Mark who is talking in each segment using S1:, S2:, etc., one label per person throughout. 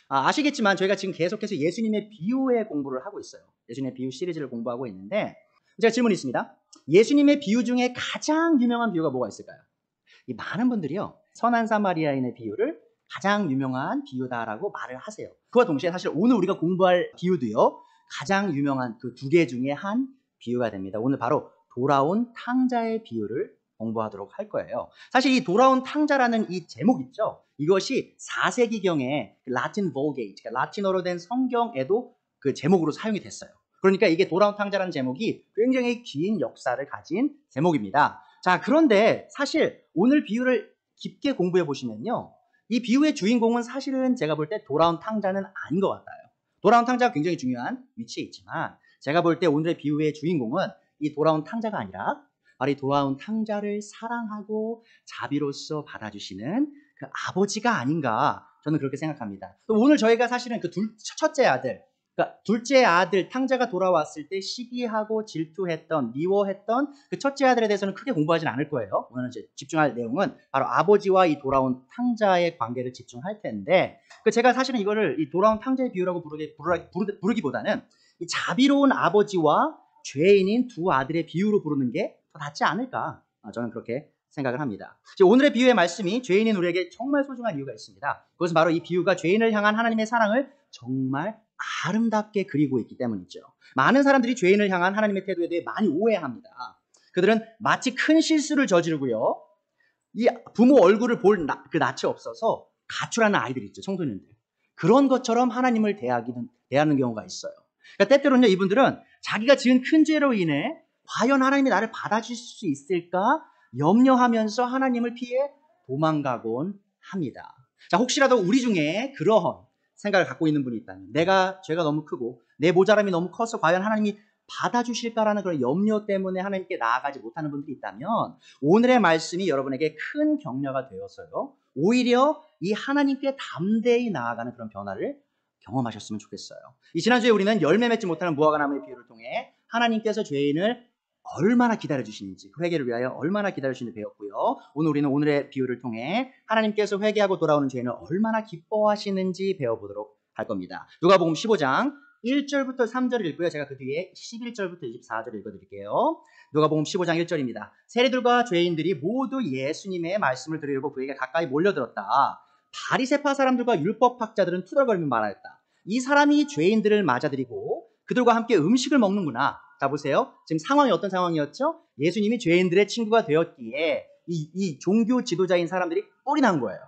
S1: 아시겠지만 저희가 지금 계속해서 예수님의 비유의 공부를 하고 있어요. 예수님의 비유 시리즈를 공부하고 있는데 제가 질문이 있습니다. 예수님의 비유 중에 가장 유명한 비유가 뭐가 있을까요? 이 많은 분들이요. 선한 사마리아인의 비유를 가장 유명한 비유다라고 말을 하세요. 그와 동시에 사실 오늘 우리가 공부할 비유도요. 가장 유명한 그 두 개 중에 한 비유가 됩니다. 오늘 바로 돌아온 탕자의 비유를 공부하도록 할 거예요. 사실 이 돌아온 탕자라는 이 제목 있죠. 이것이 4세기경에 라틴 볼게이트, 그러니까 라틴어로 된 성경에도 그 제목으로 사용이 됐어요. 그러니까 이게 돌아온 탕자라는 제목이 굉장히 긴 역사를 가진 제목입니다. 자, 그런데 사실 오늘 비유를 깊게 공부해 보시면요. 이 비유의 주인공은 사실은 제가 볼 때 돌아온 탕자는 아닌 것 같아요. 돌아온 탕자가 굉장히 중요한 위치에 있지만 제가 볼 때 오늘의 비유의 주인공은 이 돌아온 탕자가 아니라 바로 이 돌아온 탕자를 사랑하고 자비로써 받아주시는 그 아버지가 아닌가 저는 그렇게 생각합니다. 오늘 저희가 사실은 그 첫째 아들, 그러니까 둘째 아들 탕자가 돌아왔을 때 시기하고 질투했던, 미워했던 그 첫째 아들에 대해서는 크게 공부하진 않을 거예요. 오늘은 이제 집중할 내용은 바로 아버지와 이 돌아온 탕자의 관계를 집중할 텐데, 제가 사실은 이거를 이 돌아온 탕자의 비유라고 부르기보다는 이 자비로운 아버지와 죄인인 두 아들의 비유로 부르는 게 더 낫지 않을까? 저는 그렇게 생각을 합니다. 오늘의 비유의 말씀이 죄인인 우리에게 정말 소중한 이유가 있습니다. 그것은 바로 이 비유가 죄인을 향한 하나님의 사랑을 정말 아름답게 그리고 있기 때문이죠. 많은 사람들이 죄인을 향한 하나님의 태도에 대해 많이 오해합니다. 그들은 마치 큰 실수를 저지르고요. 이 부모 얼굴을 볼 그 낯이 없어서 가출하는 아이들 있죠. 청소년들. 그런 것처럼 하나님을 대하는 경우가 있어요. 그러니까 때때로는요. 이분들은 자기가 지은 큰 죄로 인해 과연 하나님이 나를 받아주실 수 있을까 염려하면서 하나님을 피해 도망가곤 합니다. 자, 혹시라도 우리 중에 그러한 생각을 갖고 있는 분이 있다면 내가 죄가 너무 크고 내 모자람이 너무 커서 과연 하나님이 받아주실까라는 그런 염려 때문에 하나님께 나아가지 못하는 분들이 있다면 오늘의 말씀이 여러분에게 큰 격려가 되어서요. 오히려 이 하나님께 담대히 나아가는 그런 변화를 경험하셨으면 좋겠어요. 이 지난주에 우리는 열매 맺지 못하는 무화과 나무의 비유를 통해 하나님께서 죄인을 얼마나 기다려주시는지, 회개를 위하여 얼마나 기다려주시는지 배웠고요. 오늘 우리는 오늘의 비유를 통해 하나님께서 회개하고 돌아오는 죄인을 얼마나 기뻐하시는지 배워보도록 할 겁니다. 누가복음 15장 1절부터 3절을 읽고요. 제가 그 뒤에 11절부터 24절을 읽어드릴게요. 누가복음 15장 1절입니다. 세리들과 죄인들이 모두 예수님의 말씀을 들으려고 그에게 가까이 몰려들었다. 바리새파 사람들과 율법학자들은 투덜거리며 말하였다. 이 사람이 죄인들을 맞아들이고 그들과 함께 음식을 먹는구나. 자, 보세요. 지금 상황이 어떤 상황이었죠? 예수님이 죄인들의 친구가 되었기에 이 종교 지도자인 사람들이 꼴이 난 거예요.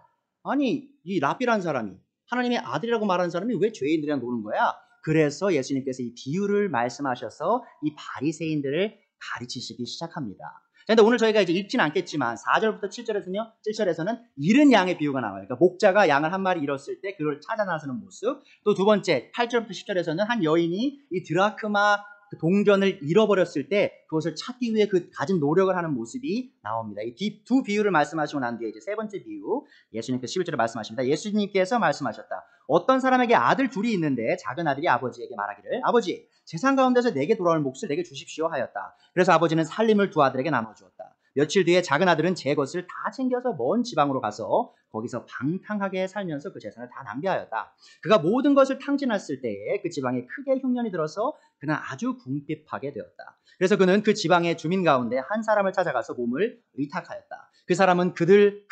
S1: 아니, 이 랍비라는 사람이 하나님의 아들이라고 말하는 사람이 왜 죄인들이랑 노는 거야? 그래서 예수님께서 이 비유를 말씀하셔서 이 바리새인들을 가르치시기 시작합니다. 그런데 오늘 저희가 이제 읽지는 않겠지만 4절부터 7절에서는 잃은 양의 비유가 나와요. 그러니까 목자가 양을 한 마리 잃었을 때 그걸 찾아 나서는 모습. 또 두 번째 8절부터 10절에서는 한 여인이 이 드라크마 그 동전을 잃어버렸을 때 그것을 찾기 위해 그 가진 노력을 하는 모습이 나옵니다. 이 두 비유를 말씀하시고 난 뒤에 이제 세 번째 비유 예수님께서 11절에 말씀하십니다. 예수님께서 말씀하셨다. 어떤 사람에게 아들 둘이 있는데 작은 아들이 아버지에게 말하기를 아버지 세상 가운데서 내게 돌아올 몫을 내게 주십시오 하였다. 그래서 아버지는 살림을 두 아들에게 나눠주었다. 며칠 뒤에 작은 아들은 제 것을 다 챙겨서 먼 지방으로 가서 거기서 방탕하게 살면서 그 재산을 다 낭비하였다. 그가 모든 것을 탕진했을 때에 그 지방에 크게 흉년이 들어서 그는 아주 궁핍하게 되었다. 그래서 그는 그 지방의 주민 가운데 한 사람을 찾아가서 몸을 의탁하였다. 그 사람은 그를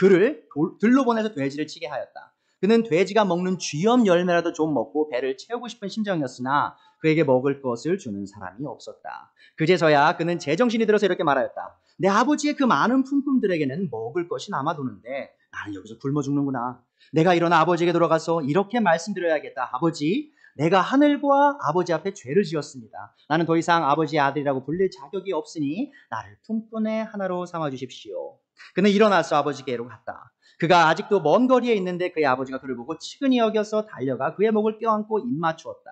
S1: 들로 보내서 돼지를 치게 하였다. 그는 돼지가 먹는 쥐염 열매라도 좀 먹고 배를 채우고 싶은 심정이었으나 그에게 먹을 것을 주는 사람이 없었다. 그제서야 그는 제정신이 들어서 이렇게 말하였다. 내 아버지의 그 많은 품품들에게는 먹을 것이 남아도는데 나는 여기서 굶어 죽는구나. 내가 일어나 아버지에게 돌아가서 이렇게 말씀드려야겠다. 아버지, 내가 하늘과 아버지 앞에 죄를 지었습니다. 나는 더 이상 아버지의 아들이라고 불릴 자격이 없으니 나를 품꾼의 하나로 삼아주십시오. 그는 일어나서 아버지께로 갔다. 그가 아직도 먼 거리에 있는데 그의 아버지가 그를 보고 측은히 여겨서 달려가 그의 목을 껴안고 입맞추었다.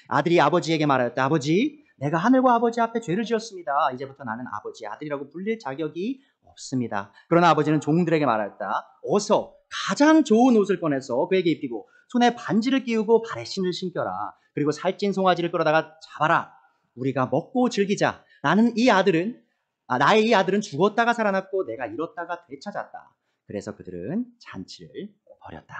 S1: 아들이 아버지에게 말하였다. 아버지, 내가 하늘과 아버지 앞에 죄를 지었습니다. 이제부터 나는 아버지의 아들이라고 불릴 자격이 없습니다. 그러나 아버지는 종들에게 말하였다. 어서 가장 좋은 옷을 꺼내서 그에게 입히고 손에 반지를 끼우고 발에 신을 신겨라. 그리고 살찐 송아지를 끌어다가 잡아라. 우리가 먹고 즐기자. 나의 이 아들은 죽었다가 살아났고 내가 잃었다가 되찾았다. 그래서 그들은 잔치를 벌였다.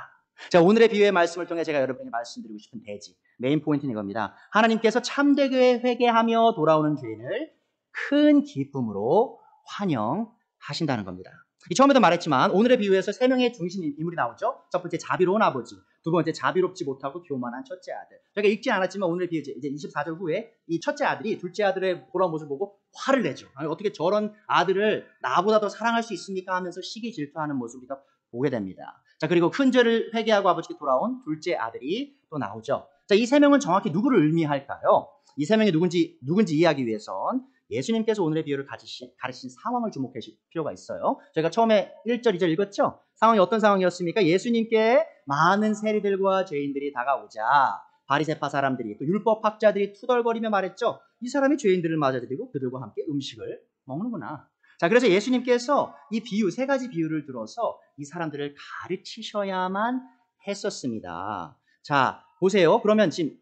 S1: 자, 오늘의 비유의 말씀을 통해 제가 여러분에게 말씀드리고 싶은 대지, 메인 포인트는 이겁니다. 하나님께서 참되게 회개하며 돌아오는 죄인을 큰 기쁨으로 환영하신다는 겁니다. 처음에도 말했지만 오늘의 비유에서 세 명의 중심 인물이 나오죠. 첫 번째 자비로운 아버지, 두 번째 자비롭지 못하고 교만한 첫째 아들. 저희가 읽지 않았지만 오늘의 비유 이제 24절 후에 이 첫째 아들이 둘째 아들의 돌아온 모습을 보고 화를 내죠. 아니, 어떻게 저런 아들을 나보다 더 사랑할 수 있습니까 하면서 시기 질투하는 모습을 보게 됩니다. 자, 그리고 큰 죄를 회개하고 아버지께 돌아온 둘째 아들이 또 나오죠. 자, 이 세 명은 정확히 누구를 의미할까요? 이 세 명이 누군지 이해하기 위해선 예수님께서 오늘의 비유를 가르친 상황을 주목하실 필요가 있어요. 저희가 처음에 1절, 2절 읽었죠? 상황이 어떤 상황이었습니까? 예수님께 많은 세리들과 죄인들이 다가오자 바리새파 사람들이 또 율법학자들이 투덜거리며 말했죠. 이 사람이 죄인들을 맞아들이고 그들과 함께 음식을 먹는구나. 자, 그래서 예수님께서 이 비유, 세 가지 비유를 들어서 이 사람들을 가르치셔야만 했었습니다. 자, 보세요. 그러면 지금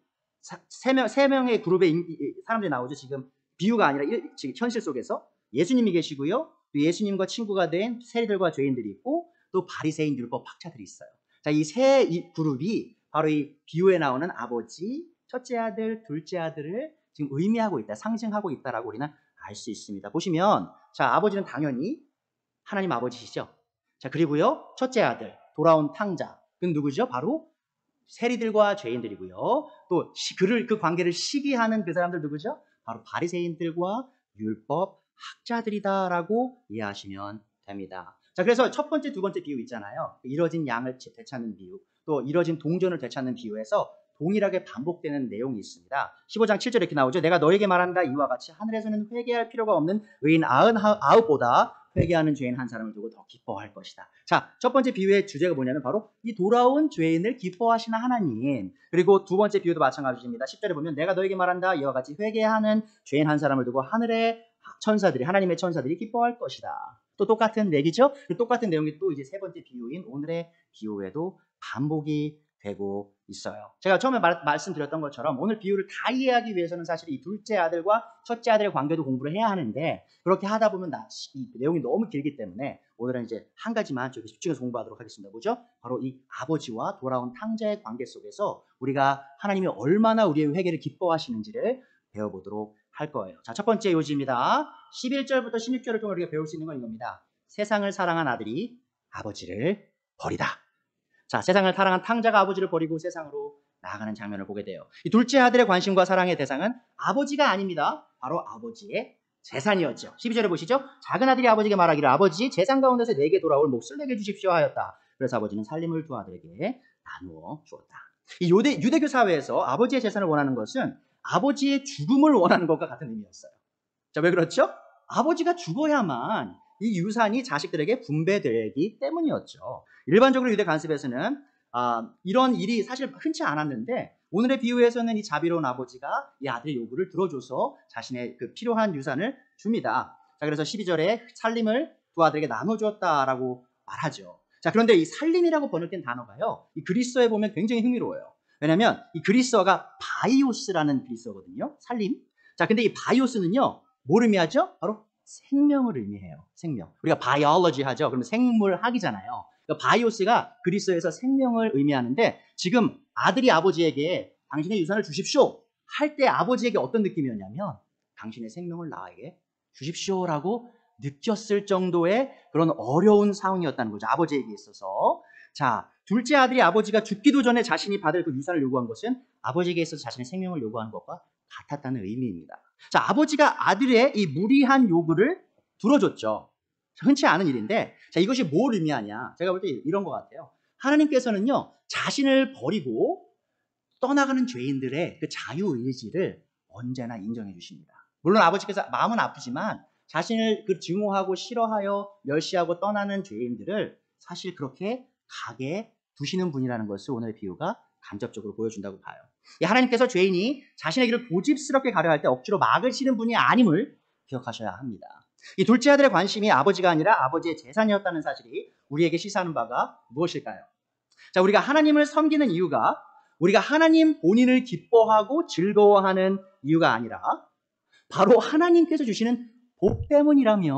S1: 세 명의 그룹의 사람들이 나오죠. 지금 비유가 아니라 지금 현실 속에서 예수님이 계시고요. 또 예수님과 친구가 된 세리들과 죄인들이 있고 또 바리새인 율법 학자들이 있어요. 자, 이 세 그룹이 바로 이 비유에 나오는 아버지, 첫째 아들, 둘째 아들을 지금 의미하고 있다, 상징하고 있다라고 우리는 알 수 있습니다. 보시면 자, 아버지는 당연히 하나님 아버지시죠. 자, 그리고요, 첫째 아들, 돌아온 탕자, 그건 누구죠? 바로 세리들과 죄인들이고요. 또 그 관계를 시기하는 그 사람들 누구죠? 바로 바리새인들과 율법 학자들이다라고 이해하시면 됩니다. 자, 그래서 첫 번째, 두 번째 비유 있잖아요. 이뤄진 양을 되찾는 비유, 또 이뤄진 동전을 되찾는 비유에서 동일하게 반복되는 내용이 있습니다. 15장 7절에 이렇게 나오죠. 내가 너에게 말한다. 이와 같이 하늘에서는 회개할 필요가 없는 의인 99보다 회개하는 죄인 한 사람을 두고 더 기뻐할 것이다. 자, 첫 번째 비유의 주제가 뭐냐면 바로 이 돌아온 죄인을 기뻐하시는 하나님. 그리고 두 번째 비유도 마찬가지입니다. 10절에 보면 내가 너에게 말한다. 이와 같이 회개하는 죄인 한 사람을 두고 하늘의 천사들이, 하나님의 천사들이 기뻐할 것이다. 또 똑같은 얘기죠. 똑같은 내용이 또 이제 세 번째 비유인 오늘의 비유에도 반복이 되고 있어요. 제가 처음에 말씀드렸던 것처럼 오늘 비유를 다 이해하기 위해서는 사실 이 둘째 아들과 첫째 아들의 관계도 공부를 해야 하는데 그렇게 하다 보면 이 내용이 너무 길기 때문에 오늘은 이제 한 가지만 저기 집중해서 공부하도록 하겠습니다. 뭐죠? 바로 이 아버지와 돌아온 탕자의 관계 속에서 우리가 하나님이 얼마나 우리의 회개를 기뻐하시는지를 배워보도록 할 거예요. 자, 첫 번째 요지입니다. 11절부터 16절을 통해 우리가 배울 수 있는 건 이겁니다. 세상을 사랑한 아들이 아버지를 버리다. 자, 세상을 사랑한 탕자가 아버지를 버리고 세상으로 나아가는 장면을 보게 돼요. 이 둘째 아들의 관심과 사랑의 대상은 아버지가 아닙니다. 바로 아버지의 재산이었죠. 12절에 보시죠. 작은 아들이 아버지에게 말하기를 아버지 재산 가운데서 내게 돌아올 몫을 내게 주십시오 하였다. 그래서 아버지는 살림을 두 아들에게 나누어 주었다. 이 유대교 사회에서 아버지의 재산을 원하는 것은 아버지의 죽음을 원하는 것과 같은 의미였어요. 자, 왜 그렇죠? 아버지가 죽어야만 이 유산이 자식들에게 분배되기 때문이었죠. 일반적으로 유대 관습에서는 이런 일이 사실 흔치 않았는데 오늘의 비유에서는 이 자비로운 아버지가 이 아들의 요구를 들어줘서 자신의 그 필요한 유산을 줍니다. 자, 그래서 12절에 살림을 두 아들에게 나눠주었다라고 말하죠. 자, 그런데 이 살림이라고 번역된 단어가요, 이 그리스어에 보면 굉장히 흥미로워요. 왜냐하면 이 그리스어가 바이오스라는 그리스어거든요. 살림. 자, 근데 이 바이오스는요, 뭘 의미하죠? 바로 생명을 의미해요. 생명. 우리가 바이올로지 하죠. 그러면 생물학이잖아요. 그러니까 바이오스가 그리스어에서 생명을 의미하는데 지금 아들이 아버지에게 당신의 유산을 주십시오 할 때 아버지에게 어떤 느낌이었냐면 당신의 생명을 나에게 주십시오라고 느꼈을 정도의 그런 어려운 상황이었다는 거죠. 아버지에게 있어서. 자, 둘째 아들이 아버지가 죽기도 전에 자신이 받을 그 유산을 요구한 것은 아버지에게 있어서 자신의 생명을 요구하는 것과 같았다는 의미입니다. 자, 아버지가 아들의 이 무리한 요구를 들어줬죠. 흔치 않은 일인데, 자, 이것이 뭘 의미하냐? 제가 볼 때 이런 것 같아요. 하나님께서는요, 자신을 버리고 떠나가는 죄인들의 그 자유의지를 언제나 인정해 주십니다. 물론 아버지께서 마음은 아프지만 자신을 그 증오하고 싫어하여 멸시하고 떠나는 죄인들을 사실 그렇게 가게 두시는 분이라는 것을 오늘의 비유가 간접적으로 보여준다고 봐요. 하나님께서 죄인이 자신의 길을 고집스럽게 가려 할 때 억지로 막으시는 분이 아님을 기억하셔야 합니다. 이 둘째 아들의 관심이 아버지가 아니라 아버지의 재산이었다는 사실이 우리에게 시사하는 바가 무엇일까요? 자, 우리가 하나님을 섬기는 이유가 우리가 하나님 본인을 기뻐하고 즐거워하는 이유가 아니라 바로 하나님께서 주시는 복 때문이라면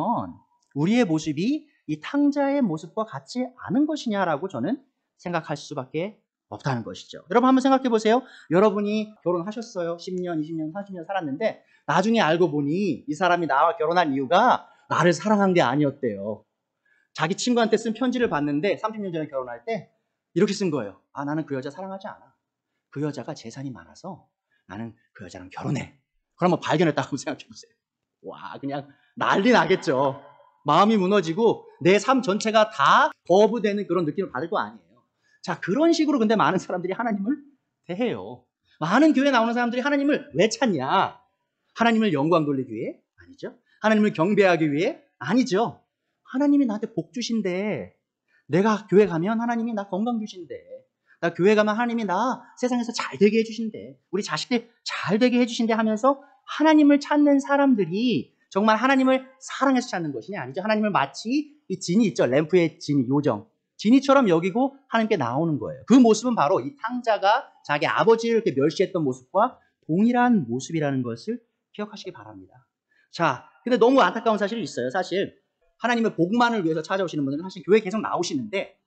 S1: 우리의 모습이 이 탕자의 모습과 같지 않은 것이냐라고 저는 생각할 수밖에 없다는 것이죠. 여러분 한번 생각해 보세요. 여러분이 결혼하셨어요. 10년, 20년, 30년 살았는데 나중에 알고 보니 이 사람이 나와 결혼한 이유가 나를 사랑한 게 아니었대요. 자기 친구한테 쓴 편지를 봤는데 30년 전에 결혼할 때 이렇게 쓴 거예요. 아, 나는 그 여자 사랑하지 않아. 그 여자가 재산이 많아서 나는 그 여자랑 결혼해. 그럼 뭐 발견했다고 생각해 보세요. 와, 그냥 난리 나겠죠. 마음이 무너지고 내 삶 전체가 다 거부되는 그런 느낌을 받을 거 아니에요. 자, 그런 식으로 근데 많은 사람들이 하나님을 대해요. 많은 교회 나오는 사람들이 하나님을 왜 찾냐? 하나님을 영광 돌리기 위해? 아니죠. 하나님을 경배하기 위해? 아니죠. 하나님이 나한테 복 주신대. 내가 교회 가면 하나님이 나 건강 주신대. 나 교회 가면 하나님이 나 세상에서 잘 되게 해주신대. 우리 자식들 잘 되게 해주신대 하면서 하나님을 찾는 사람들이 정말 하나님을 사랑해서 찾는 것이냐? 아니죠. 하나님을 마치 이 진이 있죠. 램프의 진이, 요정. 진이처럼 여기고 하나님께 나오는 거예요. 그 모습은 바로 이 탕자가 자기 아버지를 이렇게 멸시했던 모습과 동일한 모습이라는 것을 기억하시기 바랍니다. 자, 근데 너무 안타까운 사실이 있어요. 사실 하나님의 복만을 위해서 찾아오시는 분들은 사실 교회에 계속 나오시는데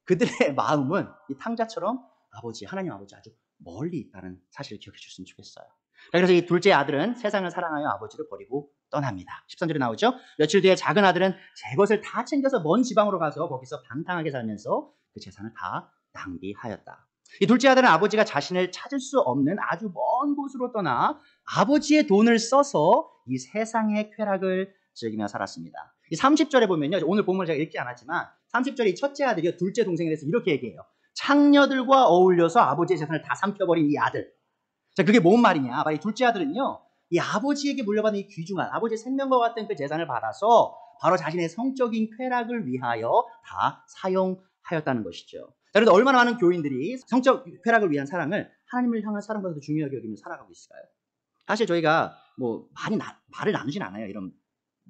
S1: 그들의 마음은 이 탕자처럼 아버지, 하나님 아버지 아주 멀리 있다는 사실을 기억해 주셨으면 좋겠어요. 그래서 이 둘째 아들은 세상을 사랑하여 아버지를 버리고 떠납니다. 13절에 나오죠. 며칠 뒤에 작은 아들은 제 것을 다 챙겨서 먼 지방으로 가서 거기서 방탕하게 살면서 그 재산을 다 낭비하였다. 이 둘째 아들은 아버지가 자신을 찾을 수 없는 아주 먼 곳으로 떠나 아버지의 돈을 써서 이 세상의 쾌락을 즐기며 살았습니다. 이 30절에 보면요. 오늘 본문을 제가 읽지 않았지만 30절에 이 첫째 아들이 둘째 동생에 대해서 이렇게 얘기해요. 창녀들과 어울려서 아버지의 재산을 다 삼켜버린 이 아들. 자, 그게 뭔 말이냐? 바로 이 둘째 아들은요. 이 아버지에게 물려받은 이 귀중한 아버지의 생명과 같은 그 재산을 받아서 바로 자신의 성적인 쾌락을 위하여 다 사용하였다는 것이죠. 자, 그런데 얼마나 많은 교인들이 성적 쾌락을 위한 사랑을 하나님을 향한 사랑보다도 중요하게 여기며 살아가고 있을까요? 사실 저희가 뭐 많이 말을 나누진 않아요. 이런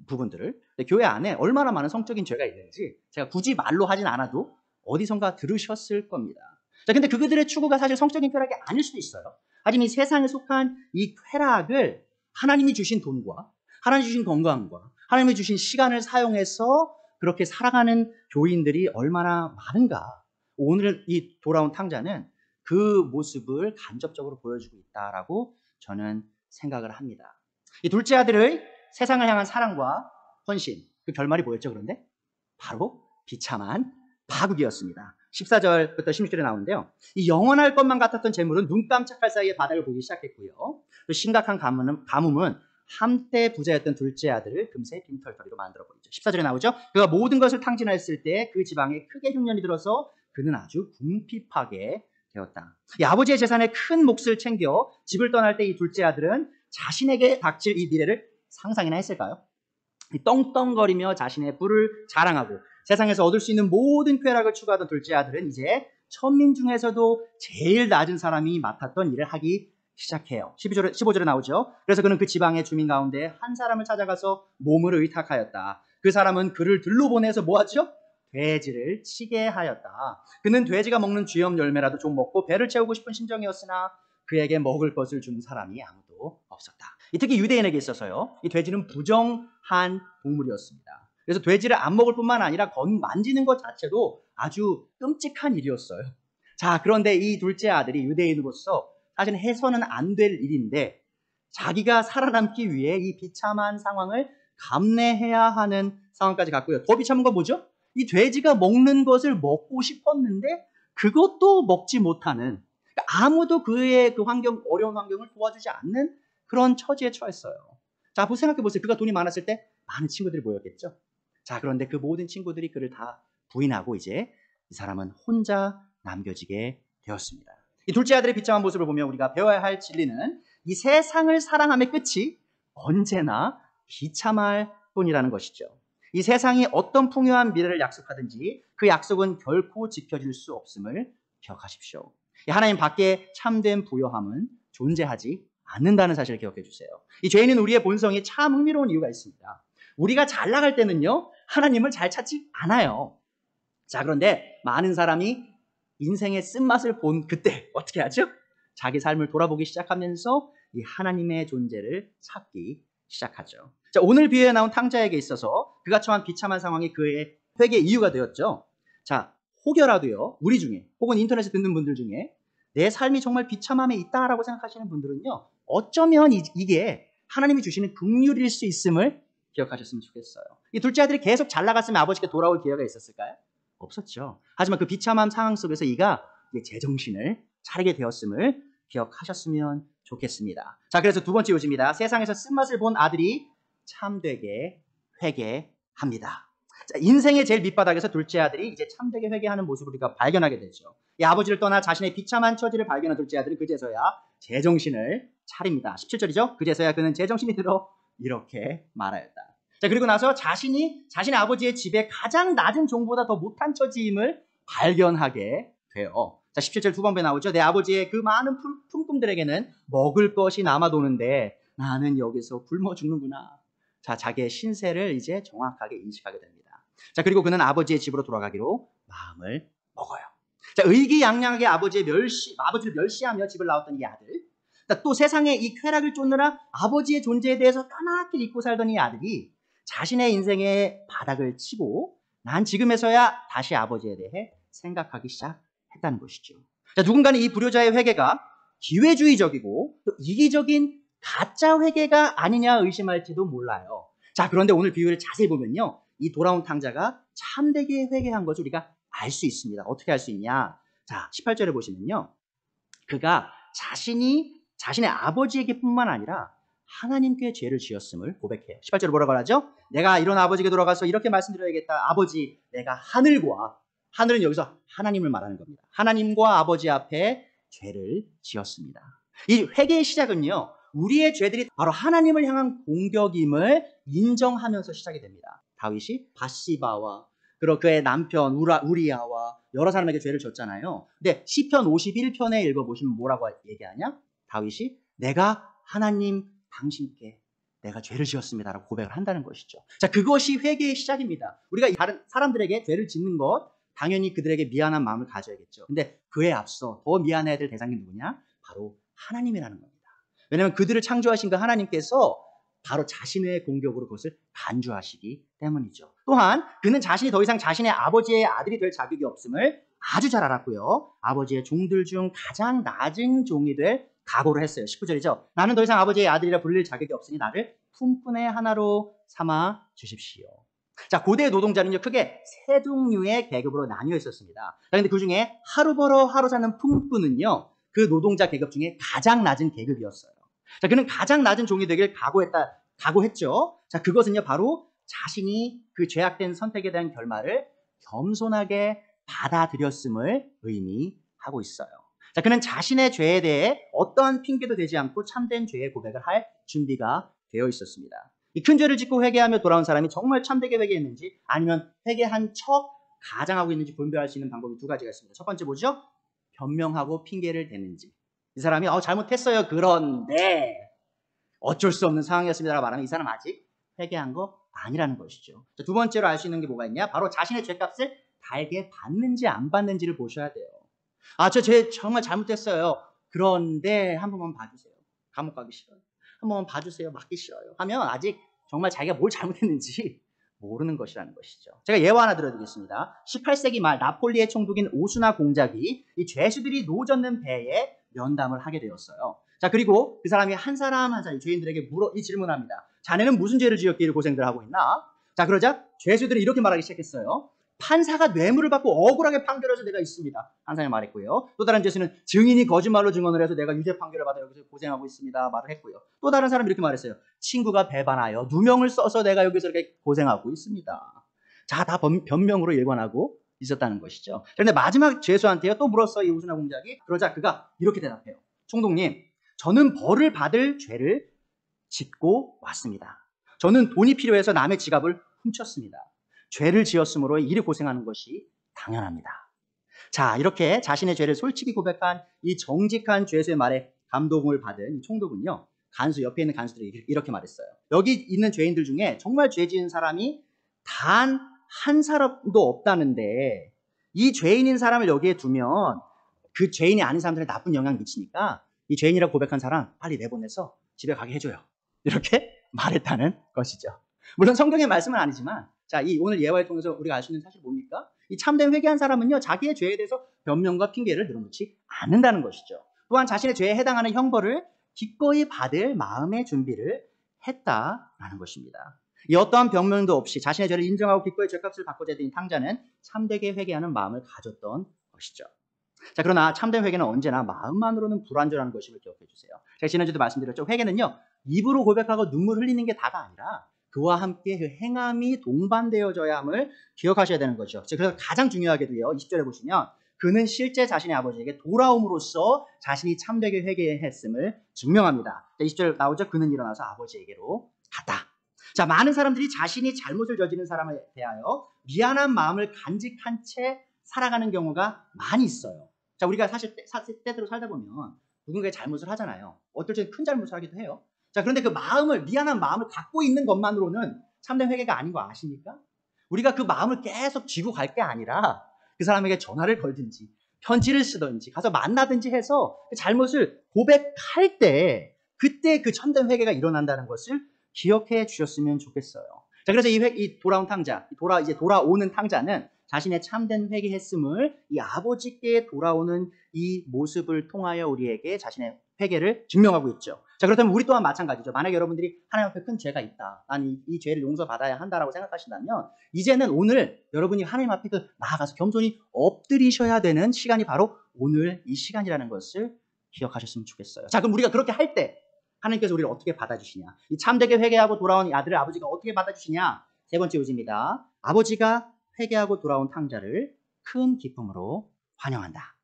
S1: 부분들을. 근데 교회 안에 얼마나 많은 성적인 죄가 있는지 제가 굳이 말로 하진 않아도 어디선가 들으셨을 겁니다. 자, 근데 그들의 추구가 사실 성적인 쾌락이 아닐 수도 있어요. 하지만 이 세상에 속한 이 쾌락을 하나님이 주신 돈과 하나님이 주신 건강과 하나님이 주신 시간을 사용해서 그렇게 살아가는 교인들이 얼마나 많은가. 오늘 이 돌아온 탕자는 그 모습을 간접적으로 보여주고 있다라고 저는 생각을 합니다. 이 둘째 아들의 세상을 향한 사랑과 헌신, 그 결말이 뭐였죠? 그런데 바로 비참한 파국이었습니다. 14절부터 16절에 나오는데요. 이 영원할 것만 같았던 재물은 눈 깜짝할 사이에 바닥을 보기 시작했고요. 또 심각한 가뭄은 한때 부자였던 둘째 아들을 금세 빈털터리로 만들어버리죠. 14절에 나오죠. 그가 모든 것을 탕진하였을 때 그 지방에 크게 흉년이 들어서 그는 아주 궁핍하게 되었다. 이 아버지의 재산의 큰 몫을 챙겨 집을 떠날 때 이 둘째 아들은 자신에게 닥칠 이 미래를 상상이나 했을까요? 떵떵거리며 자신의 뿔을 자랑하고 세상에서 얻을 수 있는 모든 쾌락을 추구하던 둘째 아들은 이제 천민 중에서도 제일 낮은 사람이 맡았던 일을 하기 시작해요. 15절에 나오죠. 그래서 그는 그 지방의 주민 가운데 한 사람을 찾아가서 몸을 의탁하였다. 그 사람은 그를 들로 보내서 뭐하죠? 돼지를 치게 하였다. 그는 돼지가 먹는 쥐염 열매라도 좀 먹고 배를 채우고 싶은 심정이었으나 그에게 먹을 것을 주는 사람이 아무도 없었다. 특히 유대인에게 있어서요, 이 돼지는 부정한 동물이었습니다. 그래서 돼지를 안 먹을 뿐만 아니라 만지는 것 자체도 아주 끔찍한 일이었어요. 자, 그런데 이 둘째 아들이 유대인으로서 사실 해서는 안 될 일인데 자기가 살아남기 위해 이 비참한 상황을 감내해야 하는 상황까지 갔고요. 더 비참한 건 뭐죠? 이 돼지가 먹는 것을 먹고 싶었는데 그것도 먹지 못하는, 아무도 그의 그 어려운 환경을 도와주지 않는 그런 처지에 처했어요. 자, 한번 생각해 보세요. 그가 돈이 많았을 때 많은 친구들이 모였겠죠. 자, 그런데 그 모든 친구들이 그를 다 부인하고 이제 이 사람은 혼자 남겨지게 되었습니다. 이 둘째 아들의 비참한 모습을 보면 우리가 배워야 할 진리는 이 세상을 사랑함의 끝이 언제나 비참할 뿐이라는 것이죠. 이 세상이 어떤 풍요한 미래를 약속하든지 그 약속은 결코 지켜질 수 없음을 기억하십시오. 하나님 밖에 참된 부요함은 존재하지 않는다는 사실을 기억해 주세요. 이 죄인은 우리의 본성이 참 흥미로운 이유가 있습니다. 우리가 잘 나갈 때는요, 하나님을 잘 찾지 않아요. 자, 그런데 많은 사람이 인생의 쓴맛을 본 그때 어떻게 하죠? 자기 삶을 돌아보기 시작하면서 이 하나님의 존재를 찾기 시작하죠. 자, 오늘 비유에 나온 탕자에게 있어서 그가 처한 비참한 상황이 그의 회개의 이유가 되었죠. 자, 혹여라도요, 우리 중에 혹은 인터넷에 듣는 분들 중에 내 삶이 정말 비참함에 있다라고 생각하시는 분들은요, 어쩌면 이게 하나님이 주시는 긍휼일 수 있음을 기억하셨으면 좋겠어요. 이 둘째 아들이 계속 잘 나갔으면 아버지께 돌아올 기회가 있었을까요? 없었죠. 하지만 그 비참한 상황 속에서 이가 제정신을 차리게 되었음을 기억하셨으면 좋겠습니다. 자, 그래서 두 번째 요지입니다. 세상에서 쓴맛을 본 아들이 참되게 회개합니다. 자, 인생의 제일 밑바닥에서 둘째 아들이 이제 참되게 회개하는 모습을 우리가 발견하게 되죠. 이 아버지를 떠나 자신의 비참한 처지를 발견한 둘째 아들은 그제서야 제정신을 차립니다. 17절이죠. 그제서야 그는 제정신이 들어 이렇게 말하였다. 자, 그리고 나서 자신의 아버지의 집에 가장 낮은 종보다 더 못한 처지임을 발견하게 돼요. 자, 17절 후반부에 나오죠. 내 아버지의 그 많은 품꾼들에게는 먹을 것이 남아도는데 나는 여기서 굶어 죽는구나. 자, 자기의 신세를 이제 정확하게 인식하게 됩니다. 자, 그리고 그는 아버지의 집으로 돌아가기로 마음을 먹어요. 자, 의기양양하게 아버지를 멸시하며 집을 나왔던 이 아들. 또 세상에 이 쾌락을 쫓느라 아버지의 존재에 대해서 까맣게 잊고 살던 이 아들이 자신의 인생의 바닥을 치고 난 지금에서야 다시 아버지에 대해 생각하기 시작했다는 것이죠. 자, 누군가는 이 불효자의 회개가 기회주의적이고 또 이기적인 가짜 회개가 아니냐 의심할지도 몰라요. 자, 그런데 오늘 비유를 자세히 보면요, 이 돌아온 탕자가 참되게 회개한 것을 우리가 알 수 있습니다. 어떻게 알 수 있냐? 자, 18절에 보시면요, 그가 자신의 아버지에게뿐만 아니라 하나님께 죄를 지었음을 고백해요. 18절에 뭐라고 하죠? 내가 이런 아버지에게 돌아가서 이렇게 말씀드려야겠다. 아버지, 내가 하늘은 여기서 하나님을 말하는 겁니다. 하나님과 아버지 앞에 죄를 지었습니다. 이 회개의 시작은요, 우리의 죄들이 바로 하나님을 향한 공격임을 인정하면서 시작이 됩니다. 다윗이 밧시바와 그리고 그의 남편 우리아와 여러 사람에게 죄를 졌잖아요. 근데 시편 51편에 읽어보시면 뭐라고 얘기하냐? 다윗이 내가 하나님 당신께 내가 죄를 지었습니다라고 고백을 한다는 것이죠. 자, 그것이 회개의 시작입니다. 우리가 다른 사람들에게 죄를 짓는 것, 당연히 그들에게 미안한 마음을 가져야겠죠. 근데 그에 앞서 더 미안해야 될 대상이 누구냐? 바로 하나님이라는 겁니다. 왜냐하면 그들을 창조하신 그 하나님께서 바로 자신의 공격으로 그것을 간주하시기 때문이죠. 또한 그는 자신이 더 이상 자신의 아버지의 아들이 될 자격이 없음을 아주 잘 알았고요. 아버지의 종들 중 가장 낮은 종이 될 각오를 했어요. 19절이죠. 나는 더 이상 아버지의 아들이라 불릴 자격이 없으니 나를 품꾼의 하나로 삼아 주십시오. 자, 고대 노동자는요, 크게 세 종류의 계급으로 나뉘어 있었습니다. 그런데 그 중에 하루 벌어 하루 사는 품꾼은요, 그 노동자 계급 중에 가장 낮은 계급이었어요. 자, 그는 가장 낮은 종이 되길 각오했죠. 자, 그것은요, 바로 자신이 그 죄악된 선택에 대한 결말을 겸손하게 받아들였음을 의미하고 있어요. 자, 그는 자신의 죄에 대해 어떠한 핑계도 되지 않고 참된 죄의 고백을 할 준비가 되어 있었습니다. 이 큰 죄를 짓고 회개하며 돌아온 사람이 정말 참되게 회개했는지 아니면 회개한 척 가장하고 있는지 분별할 수 있는 방법이 두 가지가 있습니다. 첫 번째 뭐죠? 변명하고 핑계를 대는지. 이 사람이 잘못했어요. 그런데 어쩔 수 없는 상황이었습니다라고 말하면 이 사람 아직 회개한 거 아니라는 것이죠. 자, 두 번째로 알 수 있는 게 뭐가 있냐? 바로 자신의 죄값을 달게 받는지 안 받는지를 보셔야 돼요. 저 죄 정말 잘못했어요. 그런데 한 번만 봐주세요. 감옥 가기 싫어요. 한 번만 봐주세요. 맞기 싫어요. 하면 아직 정말 자기가 뭘 잘못했는지 모르는 것이라는 것이죠. 제가 예화 하나 들어드리겠습니다. 18세기 말 나폴리의 총독인 오수나 공작이 이 죄수들이 노젓는 배에 면담을 하게 되었어요. 자, 그리고 그 사람이 한 사람 한 사람 죄인들에게 이 질문합니다. 자네는 무슨 죄를 지었기를 고생들 하고 있나? 자, 그러자 죄수들이 이렇게 말하기 시작했어요. 판사가 뇌물을 받고 억울하게 판결해서 내가 있습니다. 한 사람이 말했고요. 또 다른 죄수는 증인이 거짓말로 증언을 해서 내가 유죄 판결을 받아 여기서 고생하고 있습니다. 말을 했고요. 또 다른 사람이 이렇게 말했어요. 친구가 배반하여 누명을 써서 내가 여기서 이렇게 고생하고 있습니다. 자, 다 변명으로 일관하고 있었다는 것이죠. 그런데 마지막 죄수한테요 또 물었어, 이 오수나 공작이. 그러자 그가 이렇게 대답해요. 총독님, 저는 벌을 받을 죄를 짓고 왔습니다. 저는 돈이 필요해서 남의 지갑을 훔쳤습니다. 죄를 지었으므로 이리 고생하는 것이 당연합니다. 자, 이렇게 자신의 죄를 솔직히 고백한 이 정직한 죄수의 말에 감동을 받은 이 총독은요, 옆에 있는 간수들이 이렇게 말했어요. 여기 있는 죄인들 중에 정말 죄 지은 사람이 단 한 사람도 없다는데 이 죄인인 사람을 여기에 두면 그 죄인이 아닌 사람들에 나쁜 영향을 미치니까 이 죄인이라고 고백한 사람 빨리 내보내서 집에 가게 해줘요. 이렇게 말했다는 것이죠. 물론 성경의 말씀은 아니지만, 자, 이 오늘 예화를 통해서 우리가 알 수 있는 사실이 뭡니까? 이 참된 회개한 사람은요, 자기의 죄에 대해서 변명과 핑계를 늘어놓지 않는다는 것이죠. 또한 자신의 죄에 해당하는 형벌을 기꺼이 받을 마음의 준비를 했다라는 것입니다. 이 어떠한 변명도 없이 자신의 죄를 인정하고 기꺼이 죄값을 받고자 했던 탕자는 참되게 회개하는 마음을 가졌던 것이죠. 자, 그러나 참된 회개는 언제나 마음만으로는 불완전한 것임을 기억해 주세요. 제가 지난주에도 말씀드렸죠. 회개는요, 입으로 고백하고 눈물 흘리는 게 다가 아니라 그와 함께 그 행함이 동반되어져야 함을 기억하셔야 되는 거죠. 그래서 가장 중요하게도요, 20절에 보시면 그는 실제 자신의 아버지에게 돌아옴으로써 자신이 참되게 회개했음을 증명합니다. 20절 나오죠. 그는 일어나서 아버지에게로 갔다. 자, 많은 사람들이 자신이 잘못을 저지른 사람에 대하여 미안한 마음을 간직한 채 살아가는 경우가 많이 있어요. 자, 우리가 사실 때대로 살다 보면 누군가의 잘못을 하잖아요. 어떨 때는 큰 잘못을 하기도 해요. 자, 그런데 그 미안한 마음을 갖고 있는 것만으로는 참된 회개가 아닌 거 아십니까? 우리가 그 마음을 계속 쥐고 갈 게 아니라 그 사람에게 전화를 걸든지 편지를 쓰든지 가서 만나든지 해서 그 잘못을 고백할 때 그때 그 참된 회개가 일어난다는 것을 기억해 주셨으면 좋겠어요. 자, 그래서 이 돌아온 탕자, 돌아오는 탕자는 자신의 참된 회개했음을 이 아버지께 돌아오는 이 모습을 통하여 우리에게 자신의 회개를 증명하고 있죠. 자, 그렇다면 우리 또한 마찬가지죠. 만약에 여러분들이 하나님 앞에 큰 죄가 있다, 난 이 죄를 용서받아야 한다라고 생각하신다면 이제는 오늘 여러분이 하나님 앞에 나아가서 겸손히 엎드리셔야 되는 시간이 바로 오늘 이 시간이라는 것을 기억하셨으면 좋겠어요. 자, 그럼 우리가 그렇게 할 때 하나님께서 우리를 어떻게 받아주시냐? 이 참되게 회개하고 돌아온 이 아들을 아버지가 어떻게 받아주시냐? 세 번째 요지입니다. 아버지가 회개하고 돌아온 탕자를 큰 기쁨으로 환영한다.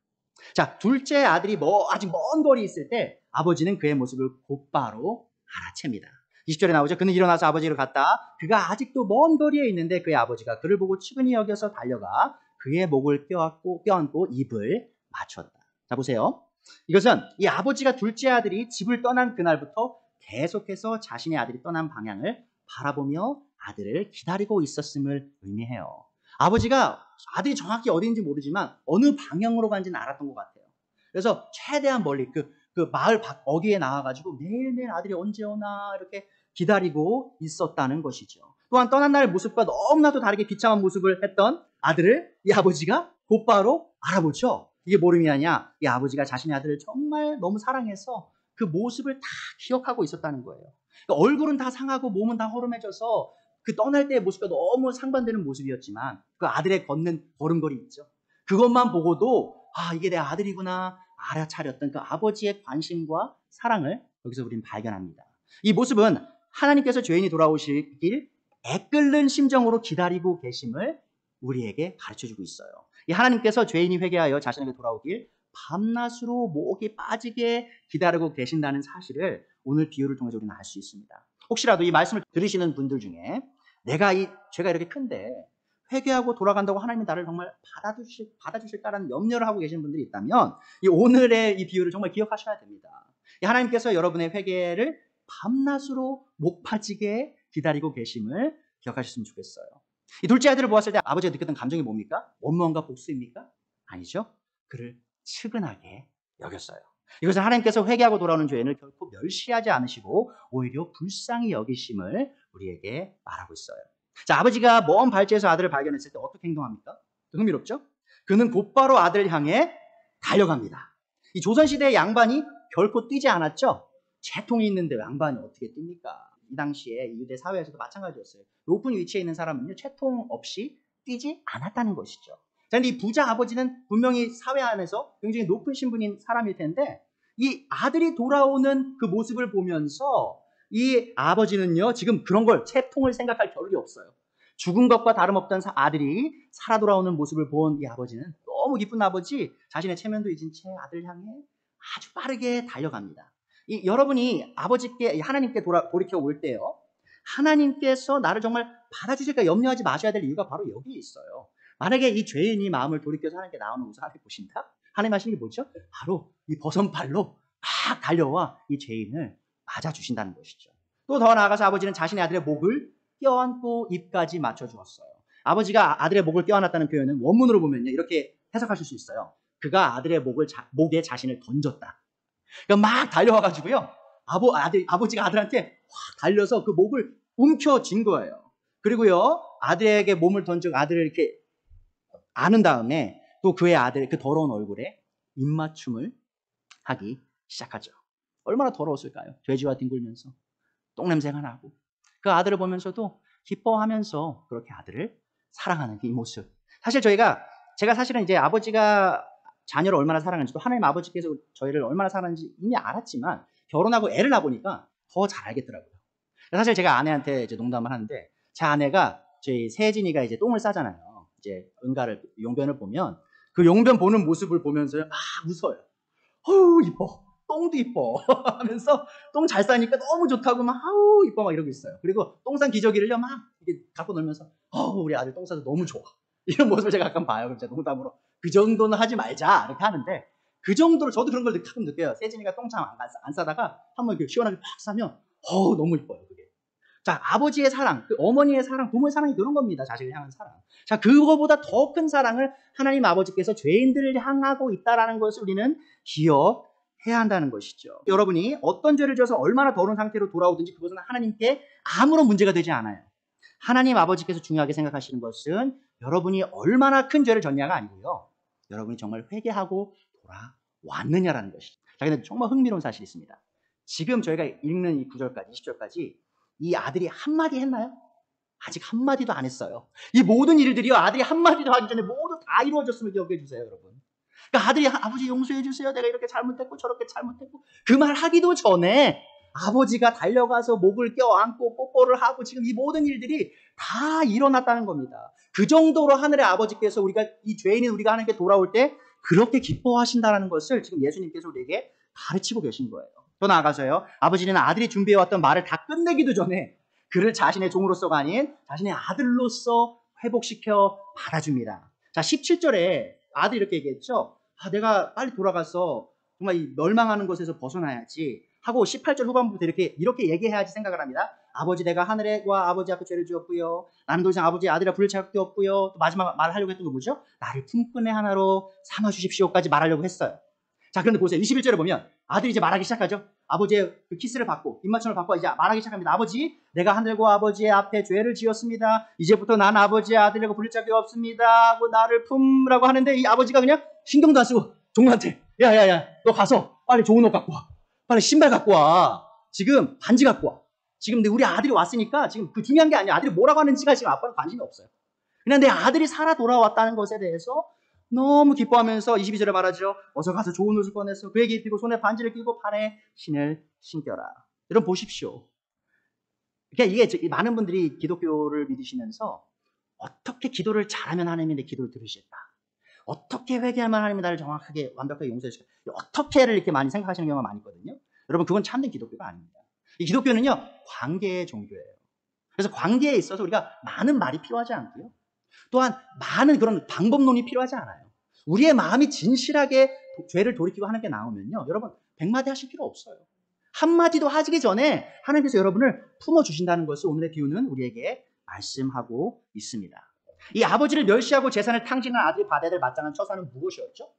S1: 자, 둘째 아들이 아직 먼 거리 있을 때 아버지는 그의 모습을 곧바로 알아챕니다. 20절에 나오죠. 그는 일어나서 아버지를 갔다. 그가 아직도 먼 거리에 있는데 그의 아버지가 그를 보고 측은히 여겨서 달려가 그의 목을 껴안고 입을 맞췄다. 자, 보세요. 이것은 이 아버지가 둘째 아들이 집을 떠난 그날부터 계속해서 자신의 아들이 떠난 방향을 바라보며 아들을 기다리고 있었음을 의미해요. 아버지가 아들이 정확히 어디인지 모르지만 어느 방향으로 간지는 알았던 것 같아요. 그래서 최대한 멀리 그 마을 어귀에 나와가지고 매일매일 아들이 언제 오나 이렇게 기다리고 있었다는 것이죠. 또한 떠난 날 모습과 너무나도 다르게 비참한 모습을 했던 아들을 이 아버지가 곧바로 알아보죠. 이게 뭘 의미하냐? 이 아버지가 자신의 아들을 정말 너무 사랑해서 그 모습을 다 기억하고 있었다는 거예요. 그러니까 얼굴은 다 상하고 몸은 다 허름해져서 그 떠날 때의 모습과 너무 상반되는 모습이었지만 그 아들의 걷는 걸음걸이 있죠. 그것만 보고도 이게 내 아들이구나 알아차렸던 그 아버지의 관심과 사랑을 여기서 우리는 발견합니다. 이 모습은 하나님께서 죄인이 돌아오시길 애끓는 심정으로 기다리고 계심을 우리에게 가르쳐주고 있어요. 이 하나님께서 죄인이 회개하여 자신에게 돌아오길 밤낮으로 목이 빠지게 기다리고 계신다는 사실을 오늘 비유를 통해서 우리는 알 수 있습니다. 혹시라도 이 말씀을 들으시는 분들 중에 내가 이 죄가 이렇게 큰데 회개하고 돌아간다고 하나님이 나를 정말 받아주실까라는 염려를 하고 계시는 분들이 있다면 이 오늘의 이 비유를 정말 기억하셔야 됩니다. 이 하나님께서 여러분의 회개를 밤낮으로 목 빠지게 기다리고 계심을 기억하셨으면 좋겠어요. 이 둘째 아들을 보았을 때 아버지가 느꼈던 감정이 뭡니까? 원망과 복수입니까? 아니죠. 그를 측은하게 여겼어요. 이것은 하나님께서 회개하고 돌아오는 죄인을 결코 멸시하지 않으시고 오히려 불쌍히 여기심을 우리에게 말하고 있어요. 자, 아버지가 먼 발치에서 아들을 발견했을 때 어떻게 행동합니까? 흥미롭죠? 그는 곧바로 아들을 향해 달려갑니다. 이 조선시대의 양반이 결코 뛰지 않았죠? 채통이 있는데 양반이 어떻게 뜁니까? 이 당시에 유대 사회에서도 마찬가지였어요. 높은 위치에 있는 사람은요, 채통 없이 뛰지 않았다는 것이죠. 자, 근데 이 부자 아버지는 분명히 사회 안에서 굉장히 높은 신분인 사람일 텐데 이 아들이 돌아오는 그 모습을 보면서 이 아버지는요, 지금 그런 걸 채통을 생각할 겨를이 없어요. 죽은 것과 다름없던 아들이 살아 돌아오는 모습을 본 이 아버지는 너무 기쁜 아버지, 자신의 체면도 잊은 채 아들을 향해 아주 빠르게 달려갑니다. 여러분이 아버지께, 하나님께 돌이켜 올 때요, 하나님께서 나를 정말 받아주실까 염려하지 마셔야 될 이유가 바로 여기에 있어요. 만약에 이 죄인이 마음을 돌이켜서 하나님께 나오는 모습을 보신다? 하나님 하시는 게 뭐죠? 바로 이 버선발로 막 달려와 이 죄인을 맞아주신다는 것이죠. 또 더 나아가서 아버지는 자신의 아들의 목을 껴안고 입까지 맞춰주었어요. 아버지가 아들의 목을 껴안았다는 표현은 원문으로 보면요, 이렇게 해석하실 수 있어요. 그가 아들의 목에 자신을 던졌다. 그러니까 막 달려와가지고요, 아버지가 아들한테 확 달려서 그 목을 움켜쥔 거예요. 그리고요, 아들에게 몸을 던지고 아들을 이렇게 아는 다음에 또 그의 아들 그 더러운 얼굴에 입맞춤을 하기 시작하죠. 얼마나 더러웠을까요? 돼지와 뒹굴면서 똥냄새가 나고 그 아들을 보면서도 기뻐하면서 그렇게 아들을 사랑하는 이 모습. 사실 제가 사실은 이제 아버지가 자녀를 얼마나 사랑하는지 또 하나님 아버지께서 저희를 얼마나 사랑하는지 이미 알았지만 결혼하고 애를 낳아보니까 더 잘 알겠더라고요. 사실 제가 아내한테 이제 농담을 하는데 제 아내가 저희 세진이가 이제 똥을 싸잖아요. 이제 응가를 용변을 보면 그 용변 보는 모습을 보면서 막 웃어요. 어우 이뻐. 똥도 이뻐. 하면서 똥 잘 싸니까 너무 좋다고 막 아우 이뻐 막 이러고 있어요. 그리고 똥싼 기저귀를요 막 이렇게 갖고 놀면서 우리 아들 똥 싸서 너무 좋아. 이런 모습을 제가 가끔 봐요. 그럼 제가 농담으로 그 정도는 하지 말자 이렇게 하는데 그 정도로 저도 그런 걸 가끔 느껴요. 세진이가 똥 참 안 싸다가 한번 이렇게 시원하게 팍 싸면 너무 이뻐요 그게. 자, 아버지의 사랑, 그 어머니의 사랑, 부모의 사랑이 그런 겁니다. 자식을 향한 사랑. 자, 그거보다 더 큰 사랑을 하나님 아버지께서 죄인들을 향하고 있다라는 것을 우리는 기억해야 한다는 것이죠. 여러분이 어떤 죄를 지어서 얼마나 더러운 상태로 돌아오든지 그것은 하나님께 아무런 문제가 되지 않아요. 하나님 아버지께서 중요하게 생각하시는 것은 여러분이 얼마나 큰 죄를 졌냐가 아니고요. 여러분이 정말 회개하고 돌아왔느냐라는 것이죠. 자, 근데 정말 흥미로운 사실이 있습니다. 지금 저희가 읽는 이 9절까지, 20절까지 이 아들이 한마디 했나요? 아직 한마디도 안 했어요. 이 모든 일들이요, 아들이 한마디도 하기 전에 모두 다 이루어졌음을 기억해 주세요, 여러분. 그러니까 아들이 아버지 용서해 주세요. 내가 이렇게 잘못했고 저렇게 잘못했고 그 말 하기도 전에 아버지가 달려가서 목을 껴안고 뽀뽀를 하고 지금 이 모든 일들이 다 일어났다는 겁니다. 그 정도로 하늘의 아버지께서 우리가 이 죄인인 우리가 하나님께 돌아올 때 그렇게 기뻐하신다는 것을 지금 예수님께서 우리에게 가르치고 계신 거예요. 더 나아가서요. 아버지는 아들이 준비해왔던 말을 다 끝내기도 전에 그를 자신의 종으로서가 아닌 자신의 아들로서 회복시켜 받아줍니다. 자, 17절에 아들이 이렇게 얘기했죠. 내가 빨리 돌아가서 정말 이 멸망하는 것에서 벗어나야지 하고 18절 후반부터 이렇게 얘기해야지 생각을 합니다. 아버지 내가 하늘과 아버지 앞에 죄를 지었고요. 나는 더 이상 아버지의 아들이라 부를 자격도 없고요. 또 마지막 말하려고 했던 거 뭐죠? 나를 품꾼의 하나로 삼아주십시오까지 말하려고 했어요. 자, 그런데 보세요. 21절에 보면 아들이 이제 말하기 시작하죠. 아버지의 그 키스를 받고 입맞춤을 받고 이제 말하기 시작합니다. 아버지, 내가 하늘과 아버지의 앞에 죄를 지었습니다. 이제부터 난 아버지의 아들이라고 부를 자격이 없습니다. 하고 나를 품으라고 하는데 이 아버지가 그냥 신경도 안 쓰고 종한테 야야야 너 가서 빨리 좋은 옷 갖고 와. 빨리 신발 갖고 와. 지금 반지 갖고 와. 지금 근데 우리 아들이 왔으니까 지금 그 중요한 게 아니야. 아들이 뭐라고 하는지가 지금 아빠는 관심이 없어요. 그냥 내 아들이 살아 돌아왔다는 것에 대해서 너무 기뻐하면서 22절에 말하죠. 어서 가서 좋은 옷을 꺼내서 그에게 입히고 손에 반지를 끼고 발에 신을 신겨라. 여러분 보십시오. 그러니까 이게 많은 분들이 기독교를 믿으시면서 어떻게 기도를 잘하면 하나님이 내 기도를 들으시겠다. 어떻게 회개하면 하나님이 나를 정확하게 완벽하게 용서해 주실까. 어떻게를 이렇게 많이 생각하시는 경우가 많이 있거든요. 여러분 그건 참된 기독교가 아닙니다. 이 기독교는요. 관계의 종교예요. 그래서 관계에 있어서 우리가 많은 말이 필요하지 않고요. 또한 많은 그런 방법론이 필요하지 않아요. 우리의 마음이 진실하게 죄를 돌이키고 하는 게 나오면요. 여러분 100마디 하실 필요 없어요. 한마디도 하기 전에 하나님께서 여러분을 품어주신다는 것을 오늘의 비유는 우리에게 말씀하고 있습니다. 이 아버지를 멸시하고 재산을 탕진한 아들이 받아야 될 마땅한 처사는 무엇이었죠?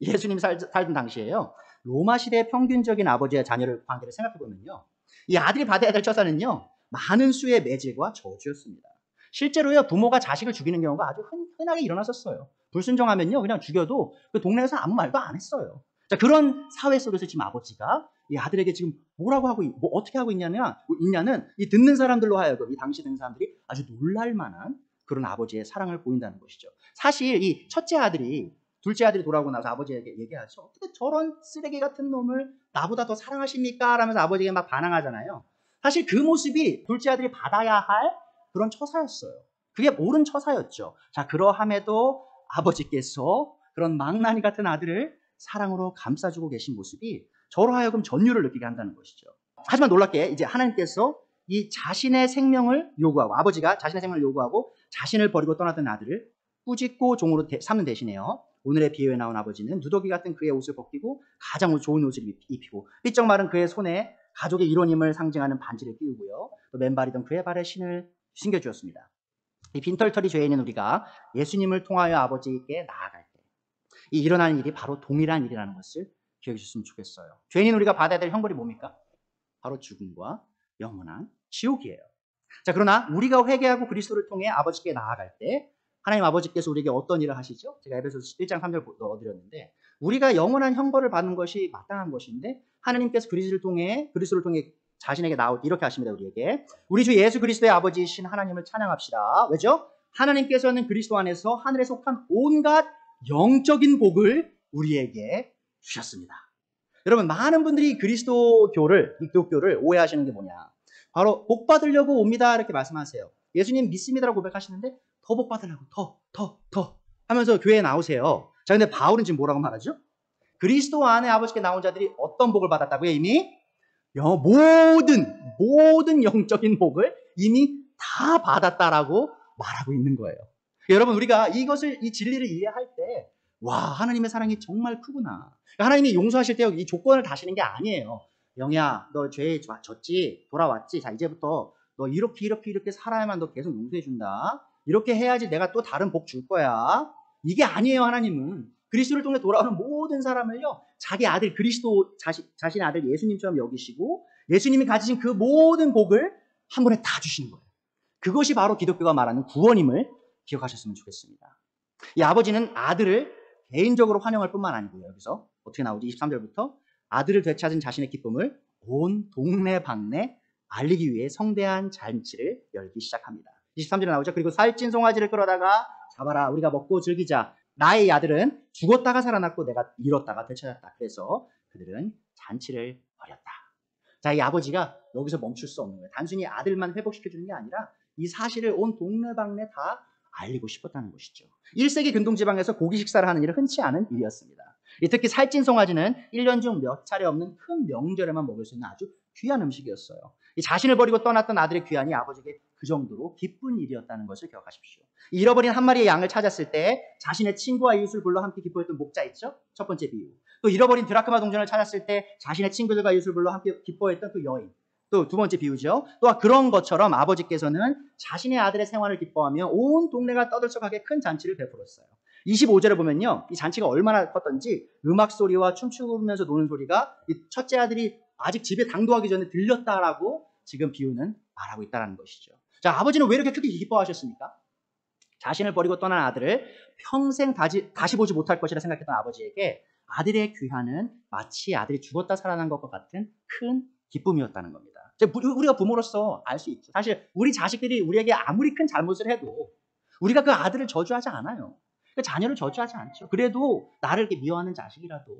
S1: 예수님 살던 당시에요. 로마 시대의 평균적인 아버지와 자녀를 관계를 생각해보면요. 이 아들이 받아야 될 처사는요. 많은 수의 매질과 저주였습니다. 실제로요. 부모가 자식을 죽이는 경우가 아주 흔하게 일어났었어요. 불순종하면요. 그냥 죽여도 그 동네에서 아무 말도 안 했어요. 자, 그런 사회 속에서 지금 아버지가 이 아들에게 지금 뭐라고 하고 어떻게 하고 있냐는 이 듣는 사람들로 하여금 이 당시 듣는 사람들이 아주 놀랄 만한 그런 아버지의 사랑을 보인다는 것이죠. 사실 이 첫째 아들이 둘째 아들이 돌아오고 나서 아버지에게 얘기하죠. 어떻게 저런 쓰레기 같은 놈을 나보다 더 사랑하십니까? 라면서 아버지에게 막 반항하잖아요. 사실 그 모습이 둘째 아들이 받아야 할 그런 처사였어요. 그게 옳은 처사였죠. 자, 그러함에도 아버지께서 그런 망나니 같은 아들을 사랑으로 감싸주고 계신 모습이 저로 하여금 전율을 느끼게 한다는 것이죠. 하지만 놀랍게 이제 하나님께서 이 자신의 생명을 요구하고 아버지가 자신의 생명을 요구하고 자신을 버리고 떠났던 아들을 꾸짖고 종으로 삼는 대신에요. 오늘의 비유에 나온 아버지는 누더기 같은 그의 옷을 벗기고 가장 좋은 옷을 입히고 삐쩍 마른 그의 손에 가족의 일원임을 상징하는 반지를 끼우고요. 또 맨발이던 그의 발에 신을 신겨주었습니다. 이 빈털터리 죄인인 우리가 예수님을 통하여 아버지께 나아갈 때 이 일어나는 일이 바로 동일한 일이라는 것을 기억해 주셨으면 좋겠어요. 죄인인 우리가 받아야 될 형벌이 뭡니까? 바로 죽음과 영원한 지옥이에요. 자, 그러나 우리가 회개하고 그리스도를 통해 아버지께 나아갈 때 하나님 아버지께서 우리에게 어떤 일을 하시죠? 제가 에베소서 1장 3절 넣어드렸는데 우리가 영원한 형벌을 받는 것이 마땅한 것인데 하나님께서 그리스도를 통해 자신에게 이렇게 하십니다. 우리에게 우리 주 예수 그리스도의 아버지이신 하나님을 찬양합시다. 왜죠? 하나님께서는 그리스도 안에서 하늘에 속한 온갖 영적인 복을 우리에게 주셨습니다. 여러분 많은 분들이 그리스도교를 이 기독교를 오해하시는 게 뭐냐? 바로 복 받으려고 옵니다 이렇게 말씀하세요. 예수님 믿습니다라고 고백하시는데 더 복 받으려고 더 하면서 교회에 나오세요. 자, 근데 바울은 지금 뭐라고 말하죠? 그리스도 안에 아버지께 나온 자들이 어떤 복을 받았다고요? 이미 모든 영적인 복을 이미 다 받았다라고 말하고 있는 거예요. 여러분 우리가 이 진리를 이해할 때 와, 하나님의 사랑이 정말 크구나. 하나님이 용서하실 때 이 조건을 다시는 게 아니에요. 영희야, 너 죄에 졌지? 돌아왔지? 자, 이제부터 너 이렇게 살아야만 너 계속 용서해 준다. 이렇게 해야지 내가 또 다른 복 줄 거야. 이게 아니에요, 하나님은. 그리스도를 통해 돌아오는 모든 사람을요, 자기 아들 자신의 아들 예수님처럼 여기시고 예수님이 가지신 그 모든 복을 한 번에 다 주시는 거예요. 그것이 바로 기독교가 말하는 구원임을 기억하셨으면 좋겠습니다. 이 아버지는 아들을 개인적으로 환영할 뿐만 아니고요. 여기서 어떻게 나오지? 23절부터 아들을 되찾은 자신의 기쁨을 온 동네방네 알리기 위해 성대한 잔치를 열기 시작합니다. 23절에 나오죠. 그리고 살찐 송아지를 끌어다가 잡아라. 우리가 먹고 즐기자. 나의 아들은 죽었다가 살아났고 내가 잃었다가 되찾았다. 그래서 그들은 잔치를 벌였다. 자, 이 아버지가 여기서 멈출 수 없는 거예요. 단순히 아들만 회복시켜주는 게 아니라 이 사실을 온 동네방네 다 알리고 싶었다는 것이죠. 1세기 근동지방에서 고기 식사를 하는 일은 흔치 않은 일이었습니다. 특히 살찐 송아지는 1년 중 몇 차례 없는 큰 명절에만 먹을 수 있는 아주 귀한 음식이었어요. 이 자신을 버리고 떠났던 아들의 귀환이 아버지에게 그 정도로 기쁜 일이었다는 것을 기억하십시오. 잃어버린 한 마리의 양을 찾았을 때 자신의 친구와 이웃을 불러 함께 기뻐했던 목자 있죠? 첫 번째 비유. 또 잃어버린 드라크마 동전을 찾았을 때 자신의 친구들과 이웃을 불러 함께 기뻐했던 그 여인. 또 두 번째 비유죠. 또한 그런 것처럼 아버지께서는 자신의 아들의 생활을 기뻐하며 온 동네가 떠들썩하게 큰 잔치를 베풀었어요. 25절에 보면요. 이 잔치가 얼마나 컸던지 음악 소리와 춤추면서 노는 소리가 이 첫째 아들이 아직 집에 당도하기 전에 들렸다라고 지금 비유는 말하고 있다는 것이죠. 자, 아버지는 왜 이렇게 크게 기뻐하셨습니까? 자신을 버리고 떠난 아들을 평생 다시 보지 못할 것이라 생각했던 아버지에게 아들의 귀환은 마치 아들이 죽었다 살아난 것과 같은 큰 기쁨이었다는 겁니다. 우리가 부모로서 알 수 있죠. 사실 우리 자식들이 우리에게 아무리 큰 잘못을 해도 우리가 그 아들을 저주하지 않아요. 그 자녀를 저주하지 않죠. 그래도 나를 이렇게 미워하는 자식이라도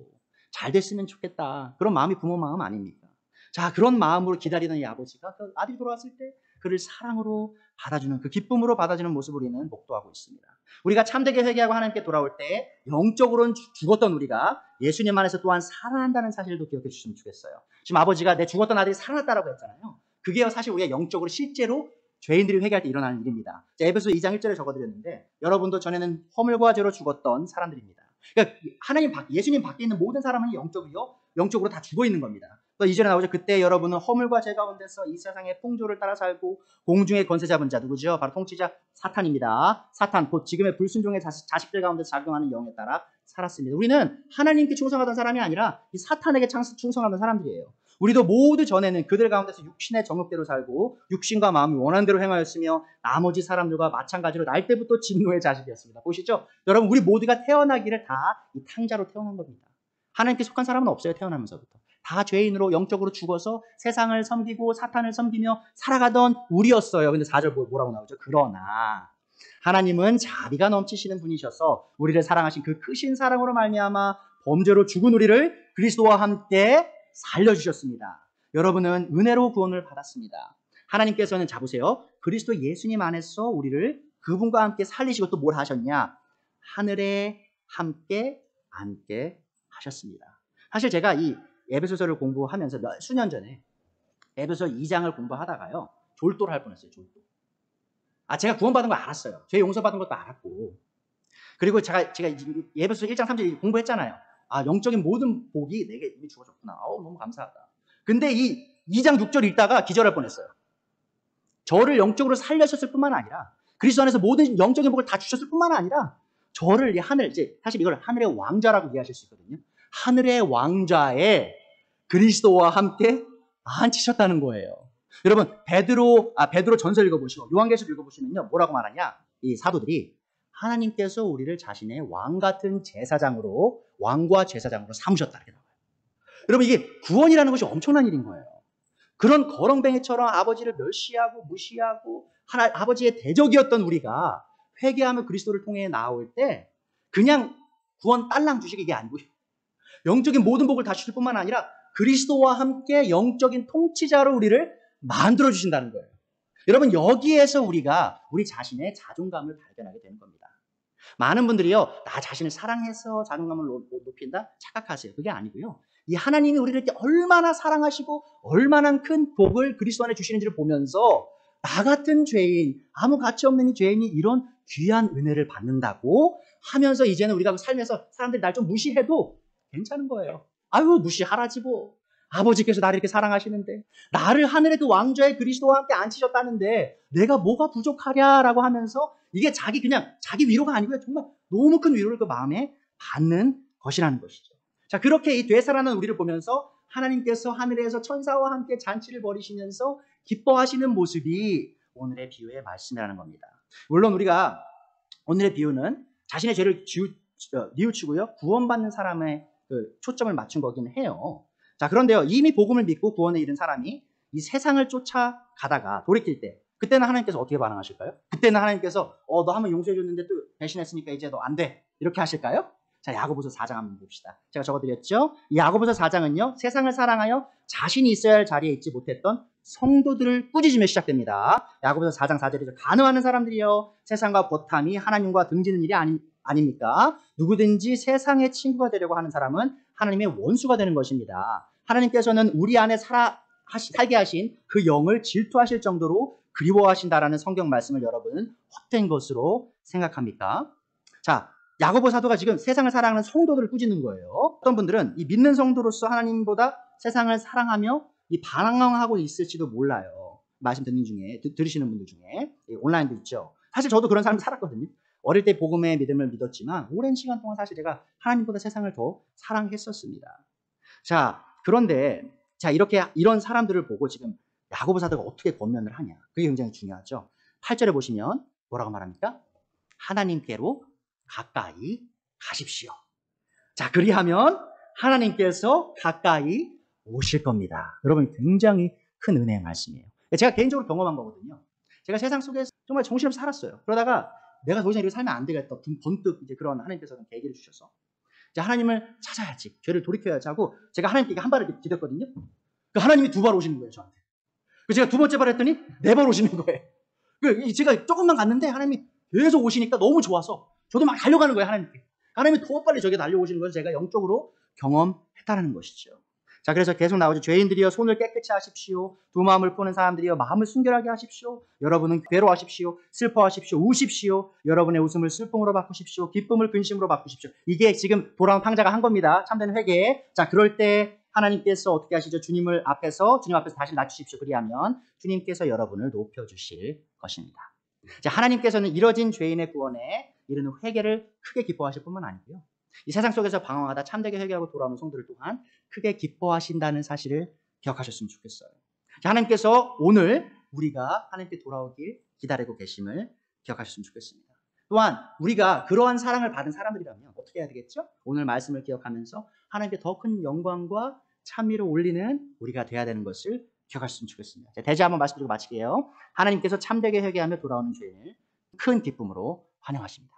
S1: 잘 됐으면 좋겠다. 그런 마음이 부모 마음 아닙니까? 자, 그런 마음으로 기다리던 이 아버지가 그 아들이 돌아왔을 때 그를 사랑으로 받아주는, 그 기쁨으로 받아주는 모습을 우리는 목도하고 있습니다. 우리가 참되게 회개하고 하나님께 돌아올 때 영적으로는 죽었던 우리가 예수님 안에서 또한 살아난다는 사실도 기억해 주시면 좋겠어요. 지금 아버지가 내 죽었던 아들이 살아났다라고 했잖아요. 그게 사실 우리가 영적으로 실제로 죄인들이 회개할 때 일어나는 일입니다. 에베소 2장 1절에 적어드렸는데 여러분도 전에는 허물과 죄로 죽었던 사람들입니다. 그러니까 예수님 밖에 있는 모든 사람은 영적으로 다 죽어 있는 겁니다. 또 2절에 나오죠. 그때 여러분은 허물과 죄 가운데서 이 세상의 풍조를 따라 살고 공중의 권세 잡은 자 누구죠? 바로 통치자 사탄입니다. 사탄, 곧 지금의 불순종의 자식들 가운데 작용하는 영에 따라 살았습니다. 우리는 하나님께 충성하던 사람이 아니라 이 사탄에게 충성하던 사람들이에요. 우리도 모두 전에는 그들 가운데서 육신의 정욕대로 살고 육신과 마음이 원하는 대로 행하였으며 나머지 사람들과 마찬가지로 날 때부터 진노의 자식이었습니다. 보시죠? 여러분, 우리 모두가 태어나기를 다 이 탕자로 태어난 겁니다. 하나님께 속한 사람은 없어요. 태어나면서부터. 다 죄인으로 영적으로 죽어서 세상을 섬기고 사탄을 섬기며 살아가던 우리였어요. 근데 4절 뭐라고 나오죠? 그러나 하나님은 자비가 넘치시는 분이셔서 우리를 사랑하신 그 크신 사랑으로 말미암아 범죄로 죽은 우리를 그리스도와 함께 살려주셨습니다. 여러분은 은혜로 구원을 받았습니다. 하나님께서는 자 보세요. 그리스도 예수님 안에서 우리를 그분과 함께 살리시고 또 뭘 하셨냐? 하늘에 함께 앉게 하셨습니다. 사실 제가 이 에베소서를 공부하면서 수년 전에 에베소 2장을 공부하다가요. 졸도를 할 뻔했어요. 졸도. 제가 구원받은 거 알았어요. 죄 용서받은 것도 알았고. 그리고 제가 에베소 1장 3절 공부했잖아요. 영적인 모든 복이 내게 이미 주어졌구나. 너무 감사하다. 근데 이 2장 6절 읽다가 기절할 뻔했어요. 저를 영적으로 살려셨을 뿐만 아니라 그리스도 안에서 모든 영적인 복을 다 주셨을 뿐만 아니라 저를 사실 이걸 하늘의 왕자라고 이해하실 수 있거든요. 하늘의 왕좌에 그리스도와 함께 앉히셨다는 거예요. 여러분, 베드로 전서 읽어보시고 요한계시록 읽어보시면요. 뭐라고 말하냐? 이 사도들이 하나님께서 우리를 자신의 왕 같은 제사장으로, 왕과 제사장으로 삼으셨다. 이렇게 나와요. 여러분, 이게 구원이라는 것이 엄청난 일인 거예요. 그런 거렁뱅이처럼 아버지를 멸시하고 무시하고 아버지의 대적이었던 우리가 회개하며 그리스도를 통해 나올 때 그냥 구원 딸랑 주시기 이게 아니고요. 영적인 모든 복을 다 주실 뿐만 아니라 그리스도와 함께 영적인 통치자로 우리를 만들어 주신다는 거예요. 여러분, 여기에서 우리가 우리 자신의 자존감을 발견하게 되는 겁니다. 많은 분들이요, 나 자신을 사랑해서 자존감을 높인다 착각하세요. 그게 아니고요. 이 하나님이 우리를 이렇게 얼마나 사랑하시고 얼마나 큰 복을 그리스도 안에 주시는지를 보면서 나 같은 죄인, 아무 가치 없는 이 죄인이 이런 귀한 은혜를 받는다고 하면서 이제는 우리가 살면서 사람들이 날 좀 무시해도 괜찮은 거예요. 아유, 무시하라지 뭐. 아버지께서 나를 이렇게 사랑하시는데, 나를 하늘의 그 왕좌의 그리스도와 함께 앉히셨다는데 내가 뭐가 부족하랴라고 하면서 이게 그냥 자기 위로가 아니고요. 정말 너무 큰 위로를 그 마음에 받는 것이라는 것이죠. 자, 그렇게 이 되살아난 우리를 보면서 하나님께서 하늘에서 천사와 함께 잔치를 벌이시면서 기뻐하시는 모습이 오늘의 비유의 말씀이라는 겁니다. 물론 우리가 오늘의 비유는 자신의 죄를 뉘우치고요, 구원받는 사람의 그 초점을 맞춘 거긴 해요. 자, 그런데요, 이미 복음을 믿고 구원에 이른 사람이 이 세상을 쫓아가다가 돌이킬 때, 그때는 하나님께서 어떻게 반응하실까요? 그때는 하나님께서 너 한번 용서해줬는데 또 배신했으니까 이제 너 안 돼, 이렇게 하실까요? 자, 야고보서 4장 한번 봅시다. 제가 적어드렸죠? 이 야고보서 4장은요, 세상을 사랑하여 자신이 있어야 할 자리에 있지 못했던 성도들을 꾸짖으며 시작됩니다. 야고보서 4장 4절이죠. 간음하는 사람들이요, 세상과 보탐이 하나님과 등지는 일이 아닙니까? 누구든지 세상의 친구가 되려고 하는 사람은 하나님의 원수가 되는 것입니다. 하나님께서는 우리 안에 살게 하신 그 영을 질투하실 정도로 그리워하신다라는 성경 말씀을 여러분은 헛된 것으로 생각합니까? 자, 야고보 사도가 지금 세상을 사랑하는 성도들을 꾸짖는 거예요. 어떤 분들은 이 믿는 성도로서 하나님보다 세상을 사랑하며 이 반항하고 있을지도 몰라요. 말씀 듣는 중에, 들으시는 분들 중에. 온라인도 있죠. 사실 저도 그런 삶을 살았거든요. 어릴 때 복음의 믿음을 믿었지만 오랜 시간 동안 사실 제가 하나님보다 세상을 더 사랑했었습니다. 자, 그런데 이런 사람들을 보고 지금 야고보 사도가 어떻게 권면을 하냐. 그게 굉장히 중요하죠. 8절에 보시면 뭐라고 말합니까? 하나님께로 가까이 가십시오. 자, 그리하면 하나님께서 가까이 오실 겁니다. 여러분, 굉장히 큰 은혜의 말씀이에요. 제가 개인적으로 경험한 거거든요. 제가 세상 속에서 정말 정신없이 살았어요. 그러다가 내가 더 이상 이렇게 살면 안 되겠다. 번뜩 이제 그런 하나님께서는 계기를 주셔서 이제 하나님을 찾아야지, 죄를 돌이켜야지 하고 제가 하나님께 한 발을 디뎠거든요. 그 하나님이 2발 오시는 거예요, 저한테. 그 제가 2번째 발 했더니 4발 오시는 거예요. 그 제가 조금만 갔는데 하나님이 계속 오시니까 너무 좋아서 저도 막 달려가는 거예요, 하나님께. 하나님이 더 빨리 저에게 달려오시는 것을 제가 영적으로 경험했다는 것이죠. 자, 그래서 계속 나오죠. 죄인들이여 손을 깨끗이 하십시오. 두 마음을 푸는 사람들이여 마음을 순결하게 하십시오. 여러분은 괴로워하십시오. 슬퍼하십시오. 우십시오. 여러분의 웃음을 슬픔으로 바꾸십시오. 기쁨을 근심으로 바꾸십시오. 이게 지금 돌아온 탕자가 한 겁니다. 참된 회개. 자, 그럴 때 하나님께서 어떻게 하시죠? 주님 앞에서 다시 낮추십시오. 그리하면 주님께서 여러분을 높여주실 것입니다. 자, 하나님께서는 이뤄진 죄인의 구원에 이르는 회개를 크게 기뻐하실 뿐만 아니고요, 이 세상 속에서 방황하다 참되게 회개하고 돌아오는 성도를 또한 크게 기뻐하신다는 사실을 기억하셨으면 좋겠어요. 자, 하나님께서 오늘 우리가 하나님께 돌아오길 기다리고 계심을 기억하셨으면 좋겠습니다. 또한 우리가 그러한 사랑을 받은 사람들이라면 어떻게 해야 되겠죠? 오늘 말씀을 기억하면서 하나님께 더 큰 영광과 찬미를 올리는 우리가 돼야 되는 것을 기억하셨으면 좋겠습니다. 자, 대지 한번 말씀드리고 마칠게요. 하나님께서 참되게 회개하며 돌아오는 죄인을 큰 기쁨으로 환영하십니다.